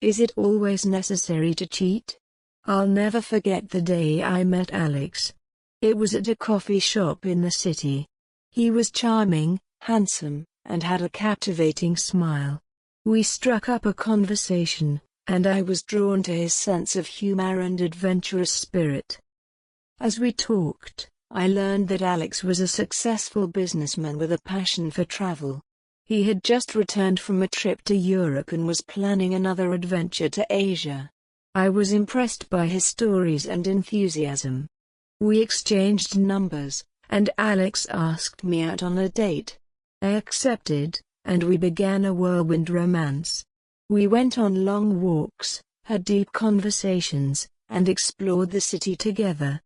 Is it always necessary to cheat? I'll never forget the day I met Alex. It was at a coffee shop in the city. He was charming, handsome, and had a captivating smile. We struck up a conversation, and I was drawn to his sense of humor and adventurous spirit. As we talked, I learned that Alex was a successful businessman with a passion for travel. He had just returned from a trip to Europe and was planning another adventure to Asia. I was impressed by his stories and enthusiasm. We exchanged numbers, and Alex asked me out on a date. I accepted, and we began a whirlwind romance. We went on long walks, had deep conversations, and explored the city together.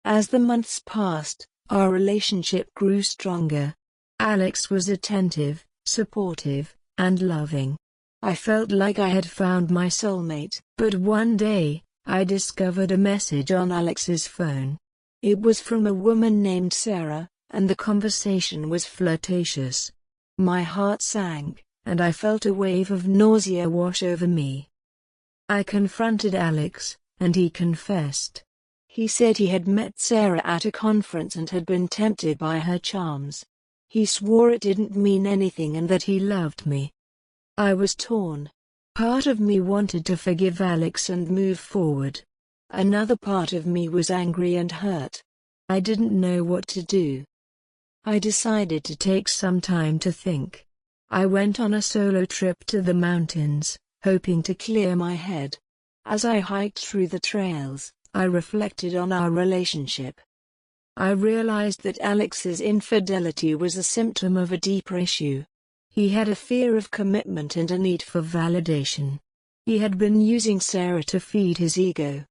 As the months passed, our relationship grew stronger. Alex was attentive, supportive, and loving. I felt like I had found my soulmate. But one day, I discovered a message on Alex's phone. It was from a woman named Sarah, and the conversation was flirtatious. My heart sank, and I felt a wave of nausea wash over me. I confronted Alex, and he confessed. He said he had met Sarah at a conference and had been tempted by her charms. He swore it didn't mean anything and that he loved me. I was torn. Part of me wanted to forgive Alex and move forward. Another part of me was angry and hurt. I didn't know what to do. I decided to take some time to think. I went on a solo trip to the mountains, hoping to clear my head. As I hiked through the trails, I reflected on our relationship. I realized that Alex's infidelity was a symptom of a deeper issue. He had a fear of commitment and a need for validation. He had been using Sarah to feed his ego.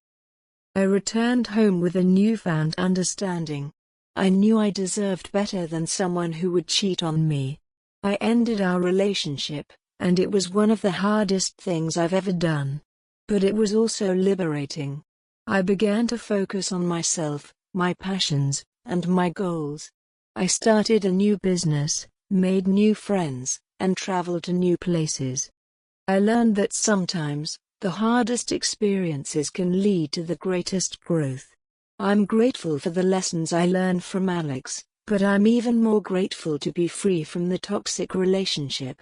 I returned home with a newfound understanding. I knew I deserved better than someone who would cheat on me. I ended our relationship, and it was one of the hardest things I've ever done. But it was also liberating. I began to focus on myself, my passions, and my goals. I started a new business, made new friends, and traveled to new places. I learned that sometimes, the hardest experiences can lead to the greatest growth. I'm grateful for the lessons I learned from Alex, but I'm even more grateful to be free from the toxic relationship.